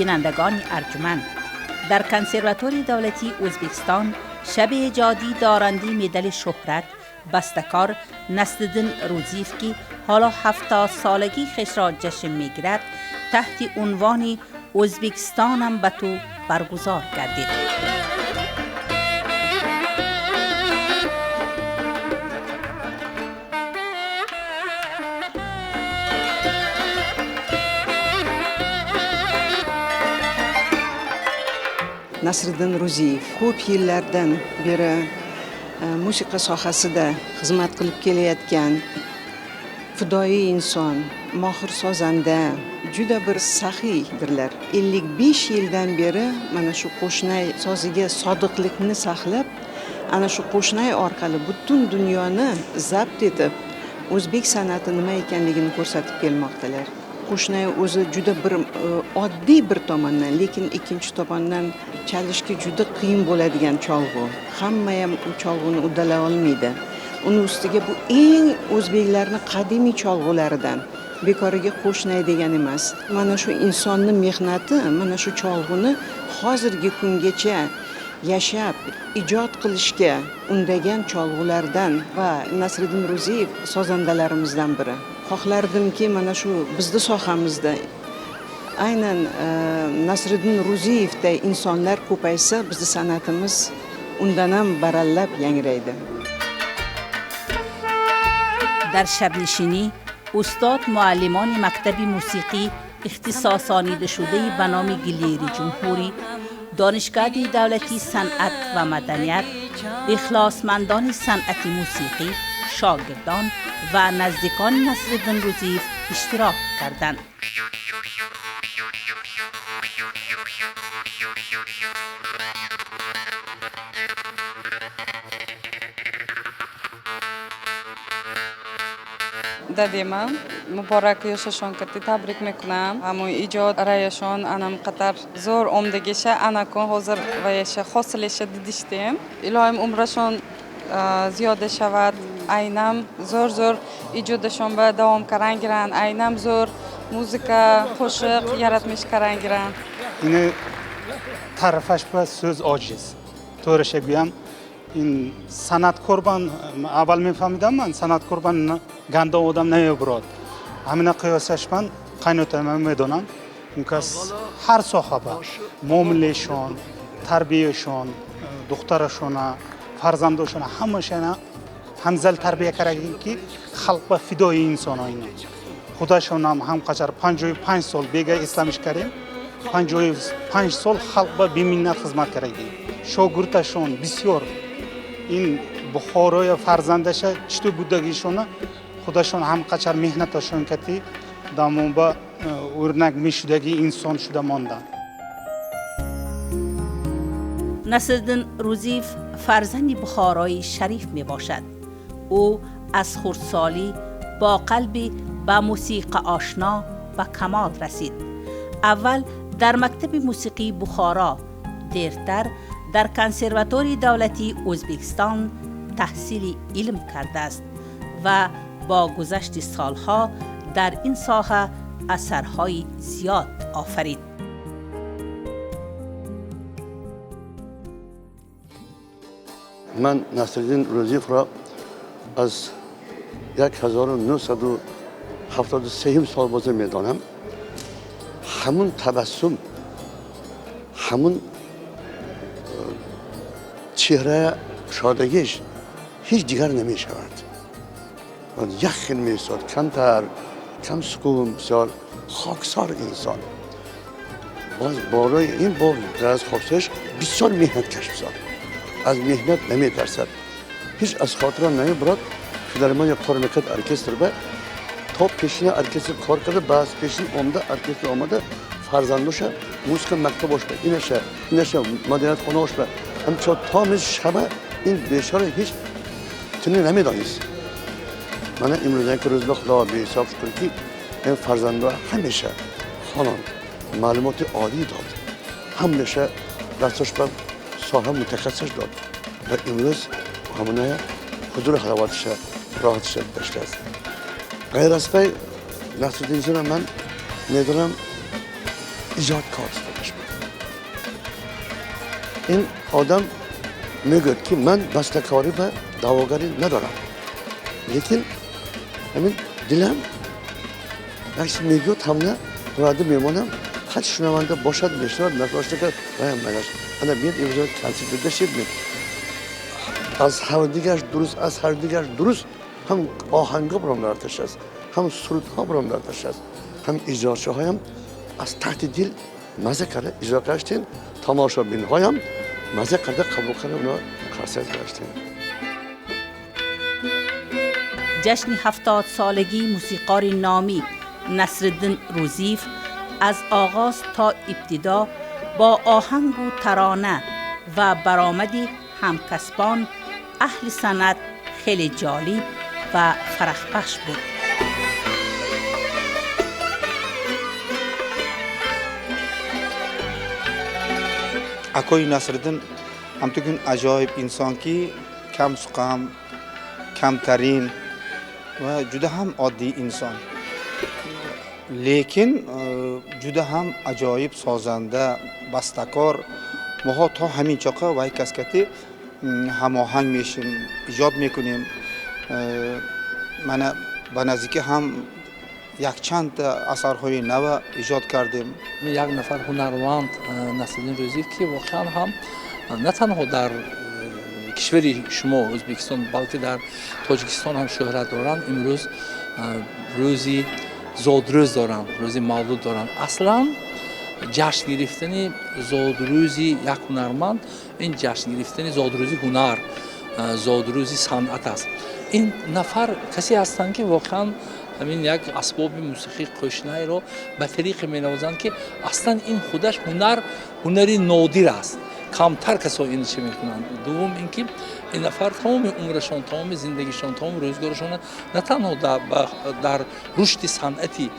بینندگان ارجمند، در کنسرواتوری دولتی ازبکستان شب ایجادی دارنده مدال شهرت بستکار نصرالدین روزیف که حالا 70 سالگی خش را جشن میگیرد تحت عنوان ازبکستانم به تو برگزار گردید. Nasriddin Ruziyev ko'p yillardan beri musiqa sohasida xizmat qilib kelayotgan fidoyi inson, mohir sozanda, juda bir saxiydirlar. 55 yildan beri mana shu qo'shnay soziga sodiqlikni saqlab, ana shu qo'shnay orqali butun dunyoni zabt etib, o'zbek san'ati nima ekanligini ko'rsatib kelmoqdalar. Qo'shnay o'zi juda bir oddiy bir tomondan, lekin ikkinchi tomondan chalishga juda qiyin bo'ladigan cholg'u. Hamma ham u cholg'uni uddalay olmaydi. Uni ustiga bu eng o'zbeklarning qadimiy cholg'ularidan. Bekoriga qo'shnay degan emas. Mana shu insonning mehnati, mana shu cholg'uni hozirgi kungacha yashab, ijod qilishga undagan cholg'ulardan va Nasriddin Ruziyev sozandalarimizdan biri. Xohlardimki mana shu bizning sohamizda aynan Nasriddin Ruziyevday insonlar ko'paysa, bizning san'atimiz undan ham barallab yangraydi. در شب نشینی استاد معلمان مکتب موسیقی اختصاص آنیده شده به نام گلیری جمهوری، دانشگاه دولتی صنعت و مدنیت، اخلاصمندان صنعت موسیقی، شاگردان و نزدیکان نصرالدین روزیف اشتراک کردند. دادیما مبارک یاششان کردی تبریک میکنم. اما ایجاد رایشان انم قطر زور عمدگیشه انکن حاضر رایش خاصلش دیدیشتیم. الهیم عمرشان زیاده شود. اینم زور ایجادشان به دوام کردن گیرن. اینم زور موزیکا خوشق yaratmış کردن گیرن. این طرفش به söz عاجز. طورش بگم این صنعتکار من اول میفهمیدم من صنعتکار من گنده آدم نمیبرد. همین قیاسش من قینوتم میدونم. اینکاس هر ساخته معاملهشون، تربیتشون، دخترشون، فرزندشون همشون همزل تربیت کردن که خلق فدای انسان اینا. خودشون هم قشر 55 سال بیگه اسلامش کردیم. 55 سال خلق به منت خدمت کردیم. شاگردشون بسیار این بخارای فرزندش چطور بودگیشونه خودشون هم قچر مهنتشون کردی دامون با ورنگ میشدگی انسان شده ماندن. نصرالدین روزیف فرزند بخارای شریف می باشد. او از خردسالی با قلبی به موسیقی آشنا به کمال رسید. اول در مکتب موسیقی بخارا، دیرتر در کنسرواتوری دولتی ازبکستان تحصیل علم کرده است و با گذشت سالها در این ساحه اثرهای زیاد آفرید. من نصرالدین روزیف را از 1973 سال بازه میدانم. همون تبسم، همون چهره شادگیش هیچ دیگر نمی شود. یخن می شود، کمتر، کم سکون، بسیار خاکسار انسان. باز بالای این با از خاکسارش بسیار مهنت کش بسیار. از مهنت نمی ترسد. هیچ از خاطران نمی برد. فیلارمونی کار میکرد ارکستر به تا پیشین ارکستر کار کرده، بعد پیشین آمده ارکستر آمده فرزندوش موسیقی مکتب باشه، اینشه مدیریت خانه باشه. همچنان تا میز شبه این بیشتر هیچ تنی نمیدانست. من امروزه که روز خدا به حساب شد که این فرزنده همیشه خانم معلومات عالی داد، همیشه دستش به ساحه متخصص داد و امروز همونه حضور خلواتش راحتش داشته است. غیر از پی نصرالدین جان من ندارم ایجاد کار است. این آدم میگه که من بسته‌کاری و دعواگری ندارم، لیکن همین دلم عکس میگه همونه راده میمونم، هر شنونده باشد بیشتر نکاشته که باید منش انا بیاد امروز کنسیل بشه بید از هر دیگرش درست هم آهنگا برام دارتش است، هم سرودها برام دارتش است، هم اجراچه هایم از تحت دل مزه کرده اجرا کردن، تماشابین هایم مزه کرده قبول کرده اونا کارساز داشتن. جشن 70 سالگی موسیقار نامی نصرالدین روزیف از آغاز تا ابتدا با آهنگ و ترانه و برآمد همکسبان اهل سنت خیلی جالب و فرحبخش بود. اکوی نصرالدین همتون عجایب انسان کی کم سخن کمترین و جدا هم عادی انسان، لیکن جدا هم عجایب سازنده بستکار. ما تا همین چاقه و یک کسکتی هماهنگ میشیم، ایجاد میکنیم. من به نزدیکی هم یک چند اثرهای نو ایجاد کردیم. یک نفر هنرمند نصرالدین روزیف که واقعا هم نه تنها در کشور شما ازبکستان بلکه در تاجیکستان هم شهرت دارند. امروز روزی زادروز دارند، روزی مولود دارند. اصلا جشن گرفتن زادروزی یک هنرمند این جشن گرفتن زادروزی هنر، زادروزی صنعت است. این نفر کسی هستند که واقعا همین یک اسباب موسیقی قشنه رو به طریق می‌نوازند که اصلا این خودش هنری نادر است، کمتر کسایی این چه میکنند. دوم اینکه این نفر تمام عمرشان، تمام زندگیشان، تمام روزگارشان نه تنها در رشد صنعتی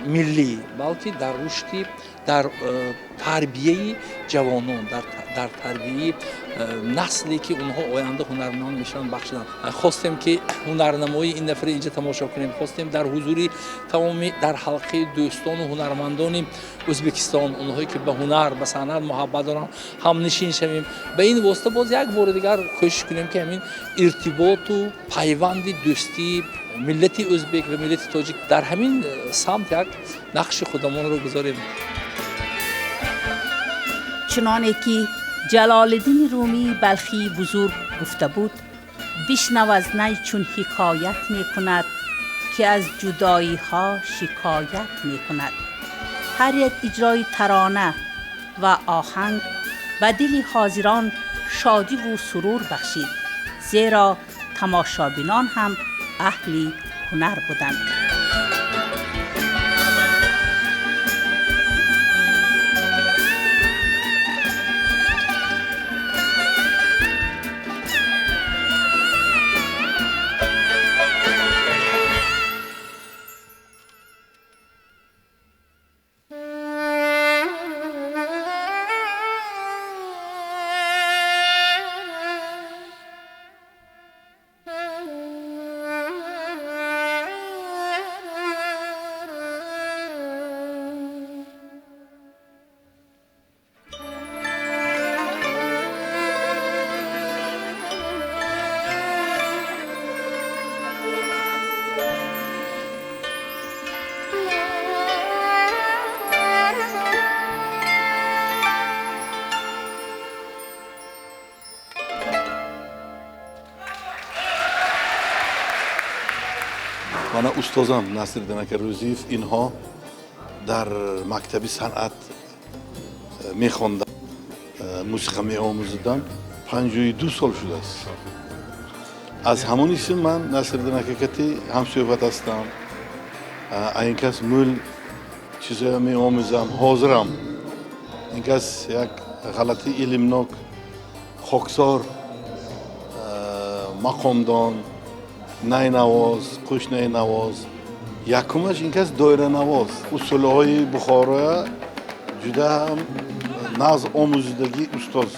ملی بلکه در رشد در تربیه جوانان، در تربیه نسلی که اونها آینده هنرمندان میشن بخشیدن. خواستیم که هنرنمایی این نفر اینجا تماشا کنیم، خواستیم در حضور تمام در حلقه دوستان و هنرمندان ازبکستان، اونهایی که به هنر به صنعت محبت دارن هم نشین شویم. به این واسطه باز یک بار دیگر کوشش کنیم که همین ارتباط و پیوند دوستی ملت ازبک و ملت تاجیک در همین سمت یک نقش خودمان رو گذاریم. چنانه که جلال الدین رومی بلخی بزرگ گفته بود، بشنو از نی چون حکایت می کند که از جدایی ها شکایت می کند. هر یک اجرای ترانه و آهنگ به دل حاضران شادی و سرور بخشید، زیرا تماشابینان هم اهل هنر بودند. من استادم نصرالدین روزیف اینها در مکتب صنعت میخوندن، موسیقی میآموزیدن. 52 سال شده است. از همون اسم من نصرالدین کتی هم صحبت هستم. این کس مول چیزایی میآموزم، حاضرم. این کس یک غلطی علمناک، خاکسار، مقامدان، نای نواز، خوش نای نواز. یکمش این کس دایره نواز. اصوله های بخارا جدا هم ناز آموزیدگی استاد.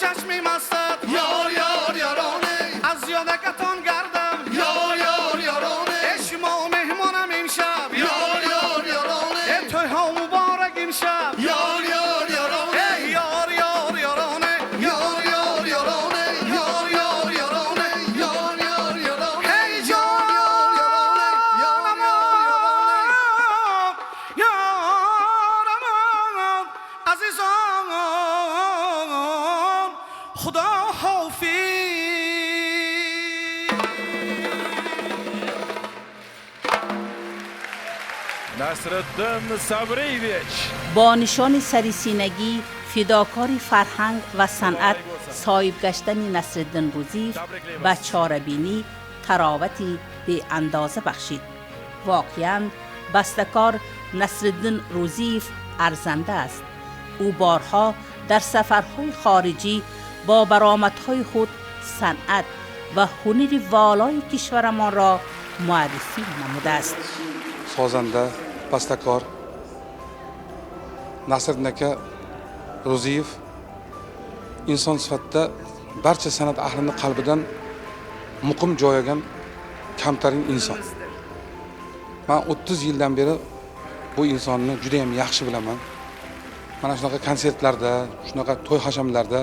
چشمی مستت یار یار یارانه از یادکتان گردم یار یار یارانه شما مهمانم امشب یار یار یارانه توی ها مبارک امشب یار یار یارانه یار یار یارانه یار یار یارانه یار یار یارانه یار یار یارانه هی جان یارم عزیزان خدا حافظ. نصرالدین صبریویچ با نشان سریسینگی، فداکاری فرهنگ و صنعت، صاحب گشتن نصرالدین روزیف و چاره‌بینی تراوتی به اندازه بخشید. واقعاً بسته‌کار نصرالدین روزیف ارزنده است. او بارها در سفرهای خارجی با برآمدهای خود صنعت و هنر والای کشورمان را معرفی نموده است. سازنده، بسته‌کار Nasriddin aka Ro'ziyev inson sifatida barcha san'at ahlining qalbidan muqim joy olgan kamtarin inson. Men 30 yildan beri bu insonni juda ham yaxshi bilaman. Mana shunaqa konsertlarda, shunaqa to'y hashamlarda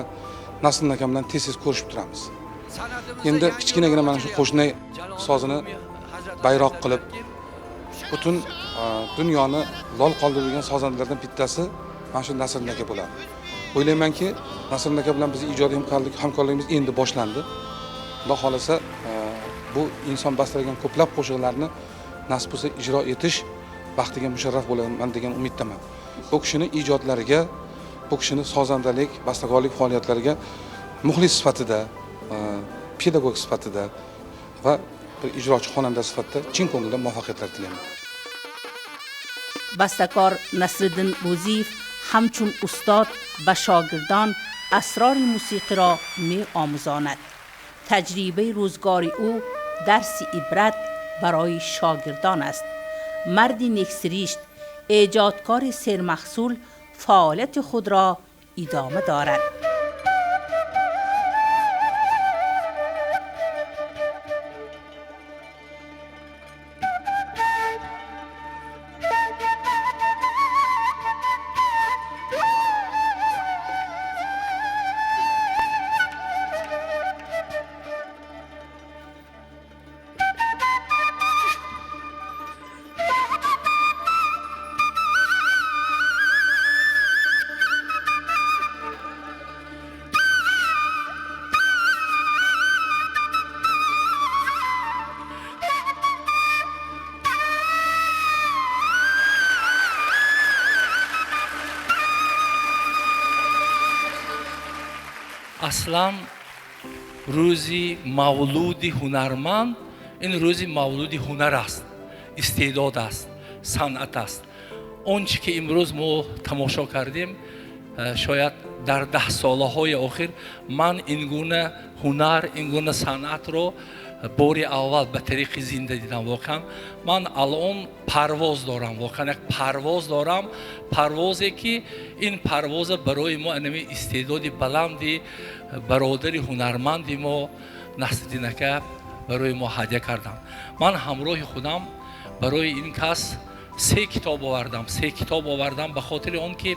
Nasriddin aka bilan tez-tez ko'rishib turamiz. Endi kichkinagina mana shu qo'shni sozini bayroq qilib butun dunyoni lol qoldirgan sozandalardan bittasi mana shu Nasriddin aka bo'ladi. O'ylaymanki, Nasriddin aka bilan bizning ijodiy hamkorligimiz endi boshlandi. Xudo xolasa bu inson bastalagan ko'plab qo'shiqlarni nasib bo'lsa ijro etish baxtiga musharraf bo'laman degan umiddaman. Bu kishining ijodlariga, bu kishining sozandalik, bastakorlik faoliyatlariga muxlis sifatida, pedagog sifatida va bir ijrochi xonanda sifatida chin ko'ngildan muvaffaqiyatlar tilayman. بسته‌کار نصرالدین روزیف همچون استاد به شاگردان اسرار موسیقی را می آموزاند. تجربه روزگاری او درس عبرت برای شاگردان است. مردی نیکسریشت، ایجادکار سرمحصول، فعالیت خود را ادامه دارد. اصلا روزی مولودی هنرمند این روزی مولودی هنر است، استعداد است، صنعت است. آنچه که امروز ما تماشا کردیم شاید در 10 سالهای آخر من این گونه هنر، این گونه صنعت رو باری اول به طریق زنده دیدم. واقعا من الان پرواز دارم، واقعا یک پرواز دارم، پروازی که این پرواز برای ما انمی استعداد بلندی برادری هنرمندی ما نصرالدین اکا برای ما هدیه کردم. من همراه خودم برای این کس 3 کتاب آوردم. 3 کتاب آوردم به خاطر آن که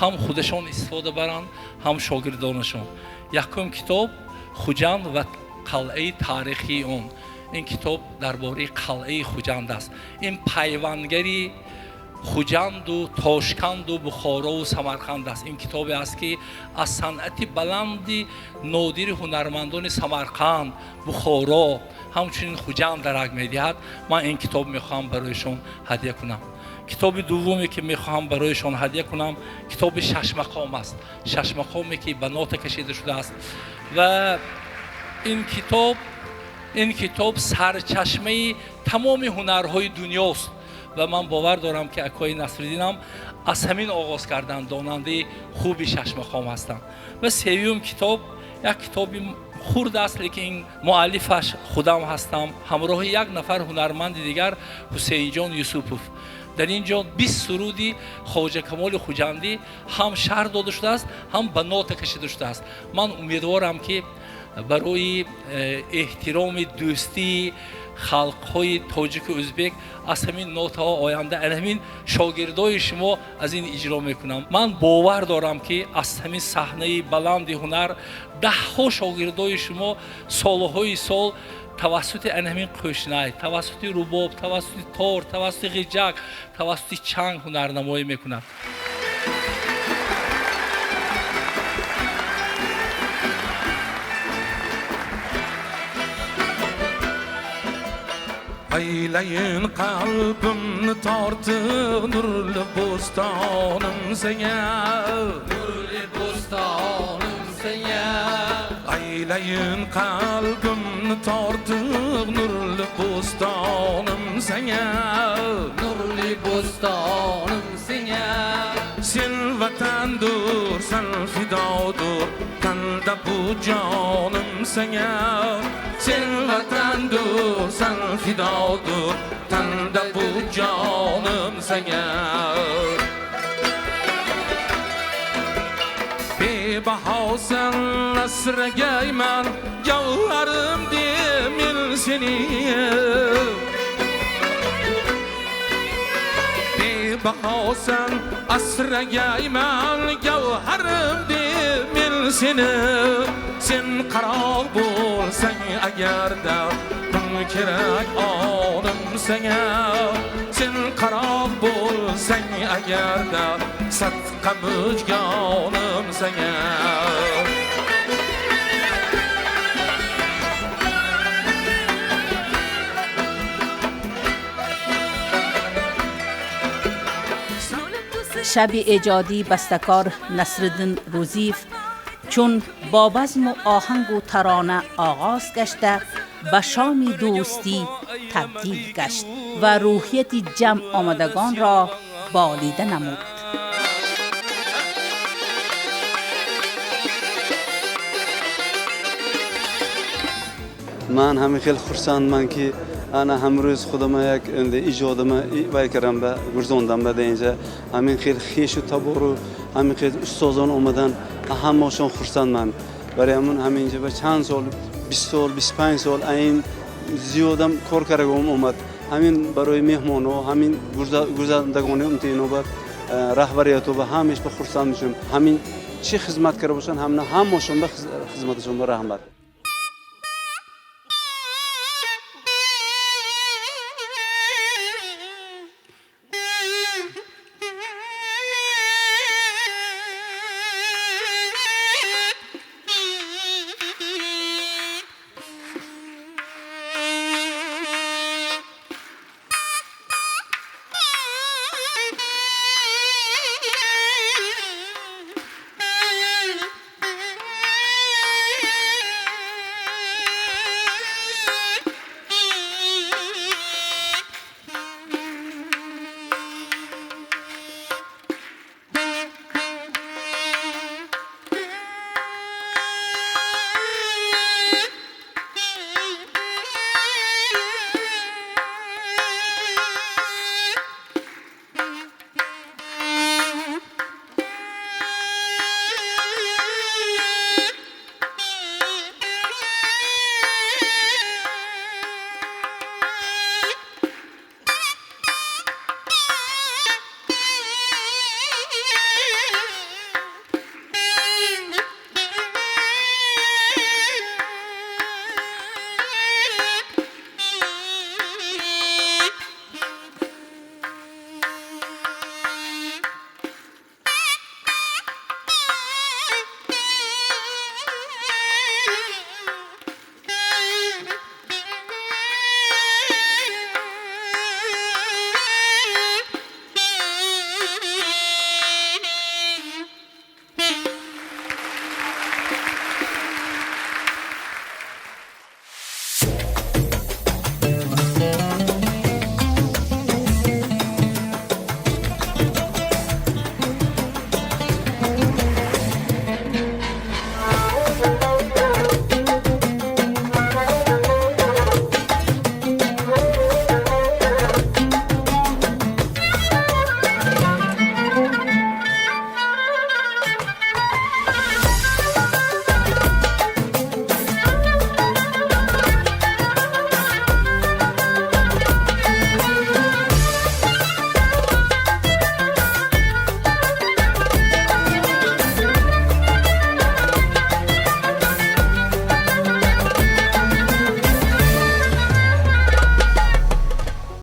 هم خودشان استفاده برند هم شاگردانشان. یکم کتاب خوجند و قلعه تاریخی اون. این کتاب درباره قلعه خوجند است. این پیوندگری خوجند و تاشکند و بخارا و سمرقند است. این کتابی است که از صنعت بلندی نادر هنرمندان سمرقند، بخارا همچنین خوجند درک می‌دهد. من این کتاب می‌خواهم برایشان هدیه کنم. کتاب دومی که می‌خواهم برایشان هدیه کنم کتاب 6 مقام است. 6 مقامی که به نوت کشیده شده است و این کتاب سرچشمه تمام هنرهای دنیاست و من باور دارم که اکای نصرالدین هم از همین آغاز کردن، داننده خوبی 6 مقام هستند. و سوم کتاب یک کتابی خرد است لیکن این مؤلفش خودم هستم همراه یک نفر هنرمند دیگر حسین جان یوسفوف در اینجا 20 سرودی خواجه کمال خوجندی هم شرح داده شده است، هم به نوت کشیده شده است. من امیدوارم که برای احترام دوستی خلق‌های تاجیک و ازبک از همین نوت‌ها آینده همین شاگردای شما از این اجرا میکنم. من باور دارم که از همین صحنه بلند هنر ده‌ها شاگردای شما سالهای سال توسط همین قشنای، توسط رباب، توسط تار، توسط غیجک، توسط چنگ هنرنمایی میکنند. Aylayın kalbimni tortib nurli bo'stonim senga, nurli bo'stonim senga. Aylayın kalbimni tortib nurli bo'stonim senga, nurli bo'stonim senga. Sen vatandur, sen fidodur, tanda bu jonim senga. Sen vatandur, sen fidodur, tanda bu jonim senga. Bebahosan asragayman, jawharim demil seni. Bebahosan asragayman, jawharim demil seni. Sen qaror bo'lsang agarda kun kerak onim senga. Sen qaror bo'lsang agarda sadqa mujgonim senga. شب ایجادی بستکار نصرالدین روزیف چون با بزم و آهنگ و ترانه آغاز گشته به شام دوستی تبدیل گشت و روحیت جمع آمدگان را بالیده نمود. من همین خیلی خرسندم که انا همروز خودم یک ایجادم وای کردم به گرزوندم به اینجا. همین خیلی خیش و تبارو همین خیلی استادان اومدن همه‌شون خرسندم. برای همین اینجا به چند سال 20 سال 25 سال این زیادم کار کردم اومد. همین برای مهمان و همین گرزندگان امتحان و رهبریت و به همیشه به خرسند میشم. همین چی خدمت کرده باشن همه‌شون به خدمتشون به رحمت.